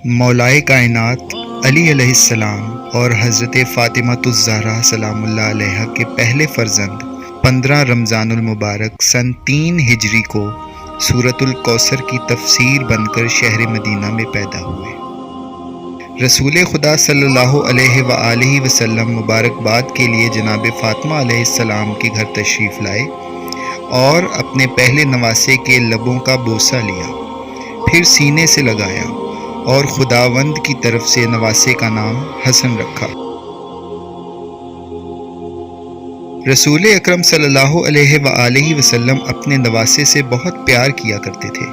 مولائے کائنات علی علیہ السلام اور حضرت فاطمۃ الزہرا سلام اللہ علیہا کے پہلے فرزند 15 رمضان المبارک سن 3 ہجری کو سورۃ الکوثر کی تفسیر بن کر شہر مدینہ میں پیدا ہوئے۔ رسول خدا صلی اللہ علیہ وآلہ وسلم مبارکباد کے لیے جناب فاطمہ علیہ السلام کے گھر تشریف لائے اور اپنے پہلے نواسے کے لبوں کا بوسہ لیا، پھر سینے سے لگایا اور خداوند کی طرف سے نواسے کا نام حسن رکھا۔ رسول اکرم صلی اللہ علیہ وآلہ وسلم اپنے نواسے سے بہت پیار کیا کرتے تھے۔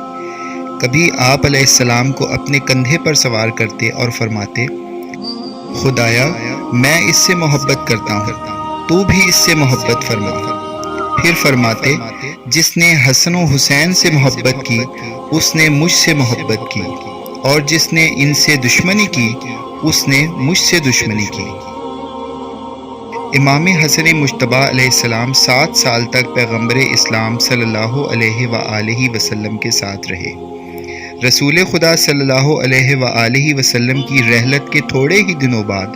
کبھی آپ علیہ السلام کو اپنے کندھے پر سوار کرتے اور فرماتے، خدایا میں اس سے محبت کرتا ہوں، تو بھی اس سے محبت فرما۔ پھر فرماتے، جس نے حسن و حسین سے محبت کی اس نے مجھ سے محبت کی، اور جس نے ان سے دشمنی کی اس نے مجھ سے دشمنی کی۔ امام حسن مجتبی علیہ السلام 7 سال تک پیغمبر اسلام صلی اللہ علیہ وآلہ وسلم کے ساتھ رہے۔ رسول خدا صلی اللہ علیہ وآلہ وسلم کی رحلت کے تھوڑے ہی دنوں بعد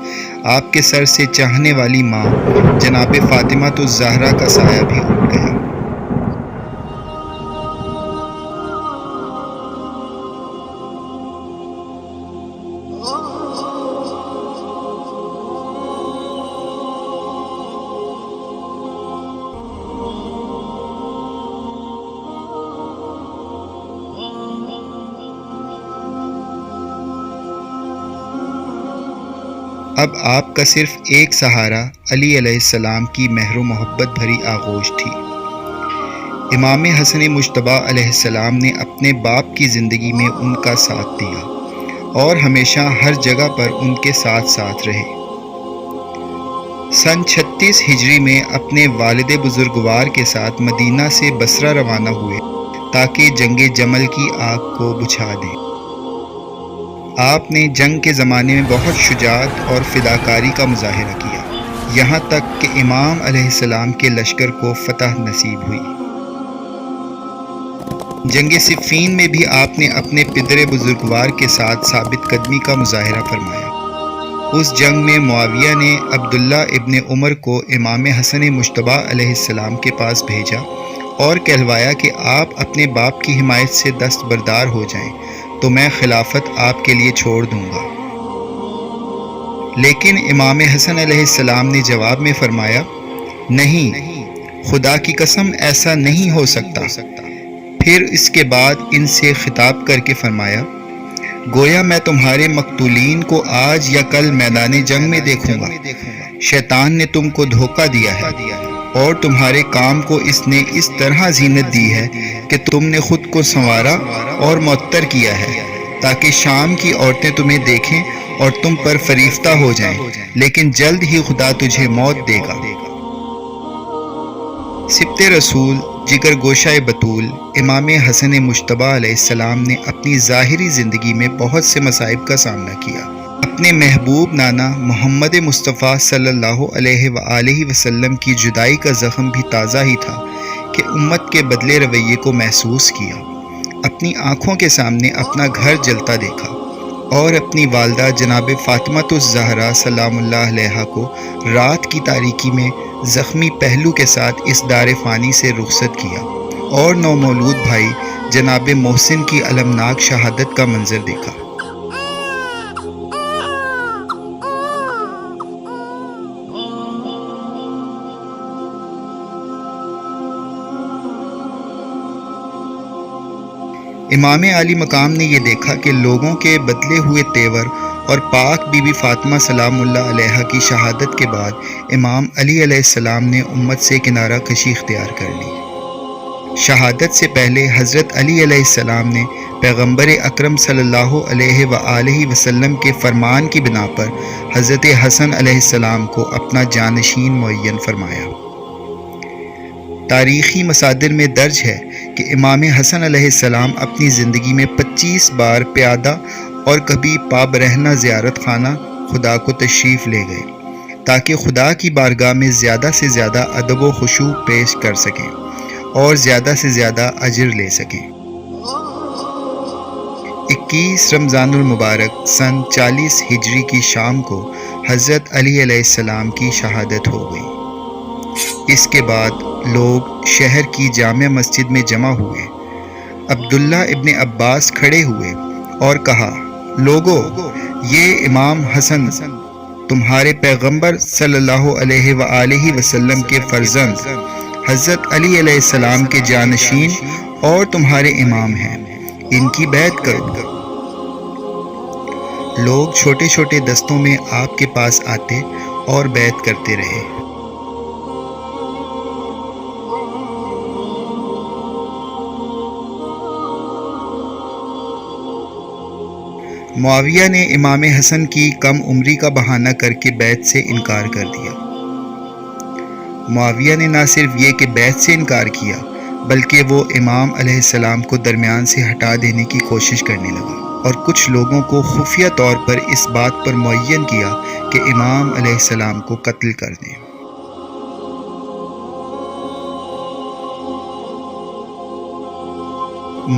آپ کے سر سے چاہنے والی ماں جناب فاطمۃ الزہرا کا سایہ بھی اٹھ گیا۔ اب آپ کا صرف ایک سہارا علی علیہ السلام کی مہر و محبت بھری آغوش تھی۔ امام حسن مجتبی علیہ السلام نے اپنے باپ کی زندگی میں ان کا ساتھ دیا اور ہمیشہ ہر جگہ پر ان کے ساتھ ساتھ رہے۔ سن 36 ہجری میں اپنے والد بزرگوار کے ساتھ مدینہ سے بصرہ روانہ ہوئے تاکہ جنگ جمل کی آگ کو بجھا دیں۔ آپ نے جنگ کے زمانے میں بہت شجاعت اور فداکاری کا مظاہرہ کیا، یہاں تک کہ امام علیہ السلام کے لشکر کو فتح نصیب ہوئی۔ جنگ صفین میں بھی آپ نے اپنے پدر بزرگوار کے ساتھ ثابت قدمی کا مظاہرہ فرمایا۔ اس جنگ میں معاویہ نے عبداللہ ابن عمر کو امام حسن مجتبی علیہ السلام کے پاس بھیجا اور کہلوایا کہ آپ اپنے باپ کی حمایت سے دستبردار ہو جائیں تو میں خلافت آپ کے لیے چھوڑ دوں گا۔ لیکن امام حسن علیہ السلام نے جواب میں فرمایا، نہیں، خدا کی قسم ایسا نہیں ہو سکتا۔ پھر اس کے بعد ان سے خطاب کر کے فرمایا، گویا میں تمہارے مقتولین کو آج یا کل میدان جنگ میں دیکھوں گا۔ شیطان نے تم کو دھوکہ دیا ہے اور تمہارے کام کو اس نے اس طرح زینت دی ہے کہ تم نے خود کو سنوارا اور معطر کیا ہے تاکہ شام کی عورتیں تمہیں دیکھیں اور تم پر فریفتہ ہو جائیں، لیکن جلد ہی خدا تجھے موت دے گا۔ سبط رسول جگر گوشہ بطول امام حسن مجتبی علیہ السلام نے اپنی ظاہری زندگی میں بہت سے مصائب کا سامنا کیا۔ اپنے محبوب نانا محمد مصطفیٰ صلی اللہ علیہ وآلہ وسلم کی جدائی کا زخم بھی تازہ ہی تھا کہ امت کے بدلے رویے کو محسوس کیا۔ اپنی آنکھوں کے سامنے اپنا گھر جلتا دیکھا اور اپنی والدہ جناب فاطمۃ الزہرا سلام اللہ علیہا کو رات کی تاریکی میں زخمی پہلو کے ساتھ اس دار فانی سے رخصت کیا اور نومولود بھائی جناب محسن کی المناک شہادت کا منظر دیکھا۔ امام عالی مقام نے یہ دیکھا کہ لوگوں کے بدلے ہوئے تیور اور پاک بی بی فاطمہ سلام اللہ علیہا کی شہادت کے بعد امام علی علیہ السلام نے امت سے کنارہ کشی اختیار کر لی۔ شہادت سے پہلے حضرت علی علیہ السلام نے پیغمبر اکرم صلی اللہ علیہ وآلہ وسلم کے فرمان کی بنا پر حضرت حسن علیہ السلام کو اپنا جانشین معین فرمایا۔ تاریخی مصادر میں درج ہے کہ امام حسن علیہ السلام اپنی زندگی میں 25 بار پیادہ اور کبھی پابرہنہ زیارت خانہ خدا کو تشریف لے گئے تاکہ خدا کی بارگاہ میں زیادہ سے زیادہ ادب و خشوع پیش کر سکیں اور زیادہ سے زیادہ اجر لے سکیں۔ 21 رمضان المبارک سن 40 ہجری کی شام کو حضرت علی علیہ السلام کی شہادت ہو گئی۔ اس کے بعد لوگ شہر کی جامع مسجد میں جمع ہوئے۔ عبداللہ ابن عباس کھڑے ہوئے اور کہا، لوگو، یہ امام حسن تمہارے پیغمبر صلی اللہ علیہ وآلہ وسلم کے فرزند حضرت علی علیہ السلام کے جانشین اور تمہارے امام ہیں، ان کی بیعت کرو۔ لوگ چھوٹے چھوٹے دستوں میں آپ کے پاس آتے اور بیعت کرتے رہے۔ معاویہ نے امام حسن کی کم عمری کا بہانہ کر کے بیعت سے انکار کر دیا۔ معاویہ نے نہ صرف یہ کہ بیعت سے انکار کیا، بلکہ وہ امام علیہ السلام کو درمیان سے ہٹا دینے کی کوشش کرنے لگا اور کچھ لوگوں کو خفیہ طور پر اس بات پر معین کیا کہ امام علیہ السلام کو قتل کر دیں۔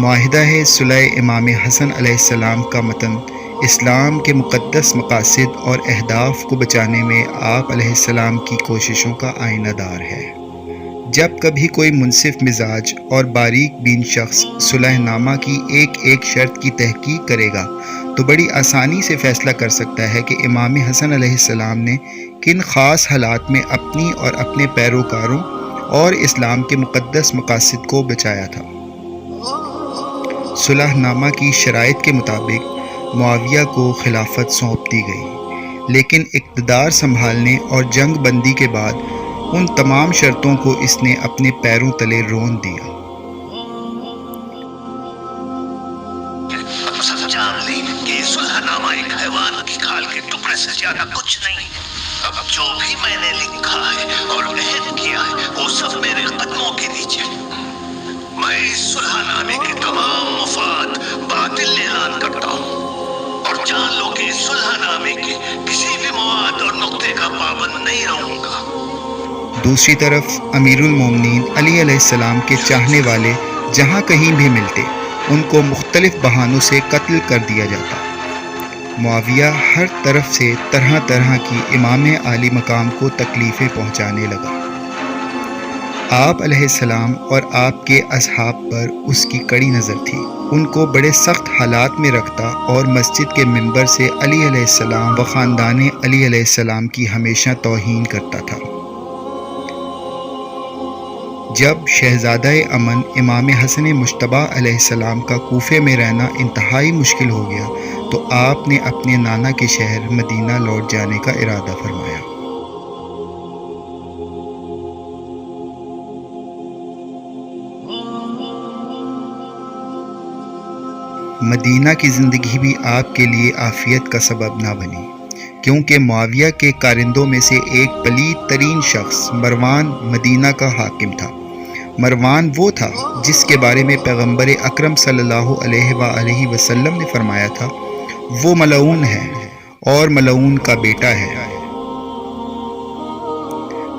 معاہدہ صلح امام حسن علیہ السلام کا متن اسلام کے مقدس مقاصد اور اہداف کو بچانے میں آپ علیہ السلام کی کوششوں کا آئینہ دار ہے۔ جب کبھی کوئی منصف مزاج اور باریک بین شخص صلح نامہ کی ایک ایک شرط کی تحقیق کرے گا تو بڑی آسانی سے فیصلہ کر سکتا ہے کہ امام حسن علیہ السلام نے کن خاص حالات میں اپنی اور اپنے پیروکاروں اور اسلام کے مقدس مقاصد کو بچایا تھا۔ صلح نامہ کی شرائط کے مطابق معاویہ کو خلافت سونپ دی گئی، لیکن اقتدار سنبھالنے اور جنگ بندی کے بعد ان تمام شرطوں کو اس نے اپنے پیروں تلے رون دیا۔ جان لیں کہ صلح نامہ ایک حیوان کی کھال کے ٹکڑے سے زیادہ کچھ نہیں۔ اب جو بھی میں نے لکھا ہے اور عہد کیا ہے وہ سب میرے قدموں کے نیچے۔ میں اس صلح نامے کے تمام مفاد باطل اعلان کرتا ہوں اور جان لو کہ اس صلح نامے کے کسی بھی مواد اور نقطے کا پابند نہیں رہوں گا۔ دوسری طرف امیر المومنین علی علیہ السلام کے چاہنے والے جہاں کہیں بھی ملتے ان کو مختلف بہانوں سے قتل کر دیا جاتا۔ معاویہ ہر طرف سے طرح طرح کی امام عالی مقام کو تکلیفیں پہنچانے لگا۔ آپ علیہ السلام اور آپ کے اصحاب پر اس کی کڑی نظر تھی، ان کو بڑے سخت حالات میں رکھتا اور مسجد کے منبر سے علی علیہ السلام و خاندان علی علیہ السلام کی ہمیشہ توہین کرتا تھا۔ جب شہزادہ امن امام حسن مجتبیٰ علیہ السلام کا کوفے میں رہنا انتہائی مشکل ہو گیا تو آپ نے اپنے نانا کے شہر مدینہ لوٹ جانے کا ارادہ فرمایا۔ مدینہ کی زندگی بھی آپ کے لیے عافیت کا سبب نہ بنی، کیونکہ معاویہ کے کارندوں میں سے ایک پلید ترین شخص مروان مدینہ کا حاکم تھا۔ مروان وہ تھا جس کے بارے میں پیغمبر اکرم صلی اللہ علیہ وآلہ وسلم نے فرمایا تھا، وہ ملعون ہے اور ملعون کا بیٹا ہے۔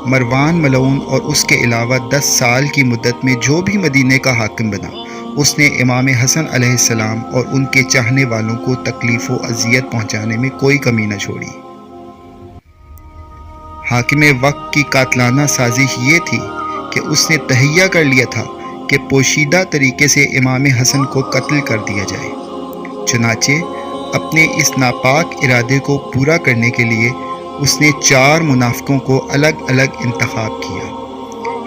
مروان ملعون اور اس کے علاوہ 10 سال کی مدت میں جو بھی مدینے کا حاکم بنا، اس نے امام حسن علیہ السلام اور ان کے چاہنے والوں کو تکلیف و اذیت پہنچانے میں کوئی کمی نہ چھوڑی۔ حاکم وقت کی قاتلانہ سازش یہ تھی کہ اس نے تہیہ کر لیا تھا کہ پوشیدہ طریقے سے امام حسن کو قتل کر دیا جائے۔ چنانچہ اپنے اس ناپاک ارادے کو پورا کرنے کے لیے اس نے 4 منافقوں کو الگ الگ انتخاب کیا۔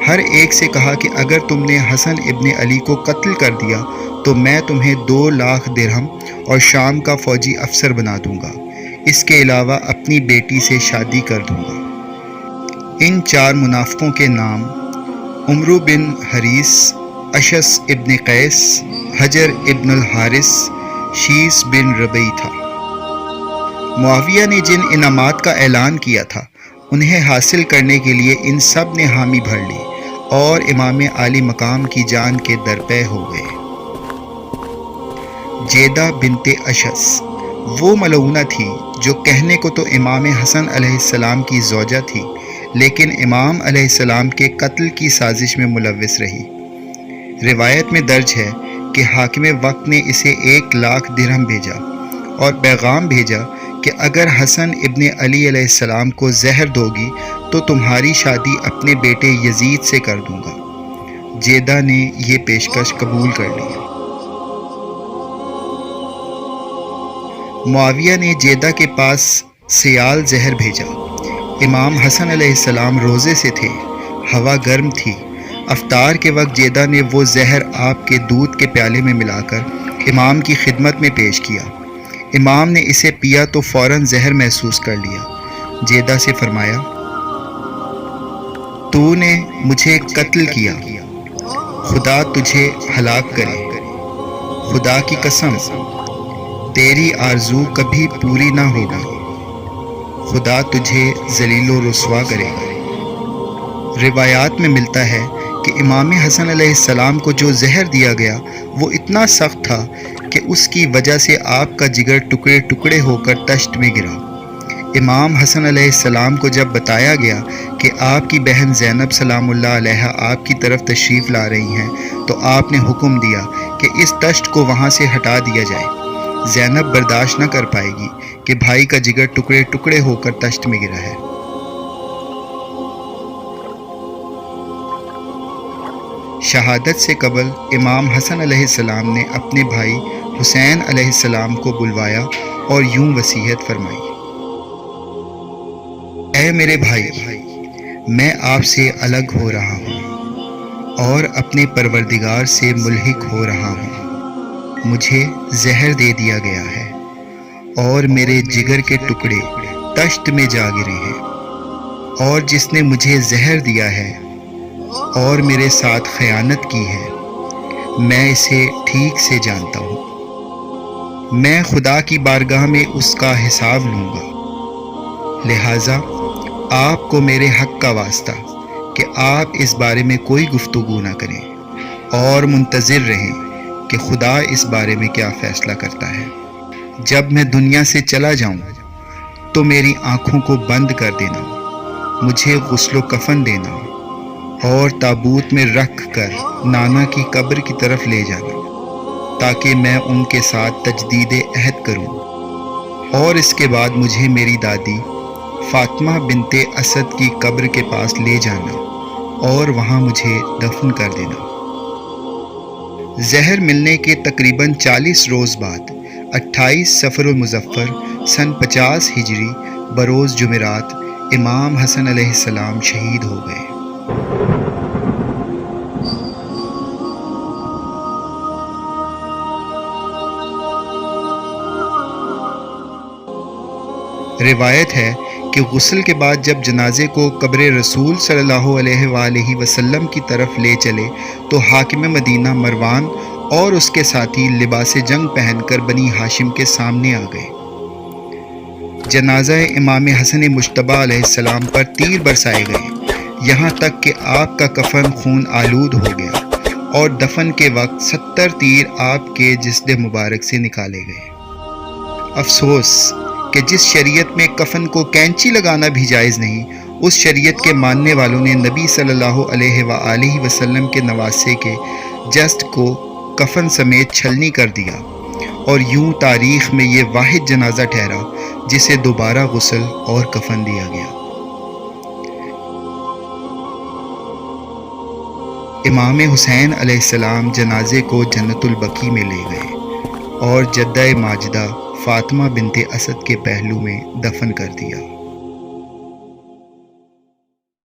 ہر ایک سے کہا کہ اگر تم نے حسن ابن علی کو قتل کر دیا تو میں تمہیں 2 لاکھ درہم اور شام کا فوجی افسر بنا دوں گا، اس کے علاوہ اپنی بیٹی سے شادی کر دوں گا۔ ان 4 منافقوں کے نام عمرو بن حریث، اشس ابن قیس، حجر ابن الحارث، شیس بن ربیع تھا۔ معاویہ نے جن انعامات کا اعلان کیا تھا انہیں حاصل کرنے کے لیے ان سب نے حامی بھر لی اور امام عالی مقام کی جان کے درپے ہو گئے۔ جیدہ بنت اشس وہ ملعونہ تھی جو کہنے کو تو امام حسن علیہ السلام کی زوجہ تھی، لیکن امام علیہ السلام کے قتل کی سازش میں ملوث رہی۔ روایت میں درج ہے کہ حاکم وقت نے اسے 1,00,000 درہم بھیجا اور پیغام بھیجا کہ اگر حسن ابن علی علیہ السلام کو زہر دو گی تو تمہاری شادی اپنے بیٹے یزید سے کر دوں گا۔ جیدہ نے یہ پیشکش قبول کر لی۔ معاویہ نے جیدہ کے پاس سیال زہر بھیجا۔ امام حسن علیہ السلام روزے سے تھے، ہوا گرم تھی۔ افطار کے وقت جیدہ نے وہ زہر آپ کے دودھ کے پیالے میں ملا کر امام کی خدمت میں پیش کیا۔ امام نے اسے پیا تو فوراً زہر محسوس کر لیا۔ جیدہ سے فرمایا، تو نے مجھے قتل کیا، خدا تجھے ہلاک کرے۔ خدا کی قسم، تیری آرزو کبھی پوری نہ ہوگی، خدا تجھے ذلیل و رسوا کرے گا۔ روایات میں ملتا ہے کہ امام حسن علیہ السلام کو جو زہر دیا گیا وہ اتنا سخت تھا کہ اس کی وجہ سے آپ کا جگر ٹکڑے ٹکڑے ہو کر تشت میں گرا۔ امام حسن علیہ السلام کو جب بتایا گیا کہ آپ کی بہن زینب سلام اللہ علیہا آپ کی طرف تشریف لا رہی ہیں تو آپ نے حکم دیا کہ اس تشت کو وہاں سے ہٹا دیا جائے۔ زینب برداشت نہ کر پائے گی کہ بھائی کا جگر ٹکڑے ٹکڑے ہو کر تشت میں گرا ہے۔ شہادت سے قبل امام حسن علیہ السلام نے اپنے بھائی حسین علیہ السلام کو بلوایا اور یوں وصیت فرمائی، اے میرے بھائی، میں آپ سے الگ ہو رہا ہوں اور اپنے پروردگار سے ملحق ہو رہا ہوں۔ مجھے زہر دے دیا گیا ہے اور میرے جگر کے ٹکڑے تشت میں جا گرے ہیں، اور جس نے مجھے زہر دیا ہے اور میرے ساتھ خیانت کی ہے میں اسے ٹھیک سے جانتا ہوں۔ میں خدا کی بارگاہ میں اس کا حساب لوں گا، لہٰذا آپ کو میرے حق کا واسطہ کہ آپ اس بارے میں کوئی گفتگو نہ کریں اور منتظر رہیں کہ خدا اس بارے میں کیا فیصلہ کرتا ہے۔ جب میں دنیا سے چلا جاؤں تو میری آنکھوں کو بند کر دینا، مجھے غسل و کفن دینا اور تابوت میں رکھ کر نانا کی قبر کی طرف لے جانا تاکہ میں ان کے ساتھ تجدید عہد کروں، اور اس کے بعد مجھے میری دادی فاطمہ بنت اسد کی قبر کے پاس لے جانا اور وہاں مجھے دفن کر دینا۔ زہر ملنے کے تقریباً 40 روز بعد 28 صفر المظفر سن 50 ہجری بروز جمعرات امام حسن علیہ السلام شہید ہو گئے۔ روایت ہے کہ غسل کے بعد جب جنازے کو قبر رسول صلی اللہ علیہ وآلہ وسلم کی طرف لے چلے تو حاکم مدینہ مروان اور اس کے ساتھی لباس جنگ پہن کر بنی ہاشم کے سامنے آ گئے۔ جنازہ امام حسن مجتبیٰ علیہ السلام پر تیر برسائے گئے، یہاں تک کہ آپ کا کفن خون آلود ہو گیا اور دفن کے وقت 70 تیر آپ کے جسد مبارک سے نکالے گئے۔ افسوس کہ جس شریعت میں کفن کو کینچی لگانا بھی جائز نہیں، اس شریعت کے ماننے والوں نے نبی صلی اللہ علیہ وآلہ وسلم کے نواسے کے جسد کو کفن سمیت چھلنی کر دیا، اور یوں تاریخ میں یہ واحد جنازہ ٹھہرا جسے دوبارہ غسل اور کفن دیا گیا۔ امام حسین علیہ السلام جنازے کو جنت البقیع میں لے گئے اور جدہ ماجدہ فاطمہ بنت اسد کے پہلو میں دفن کر دیا۔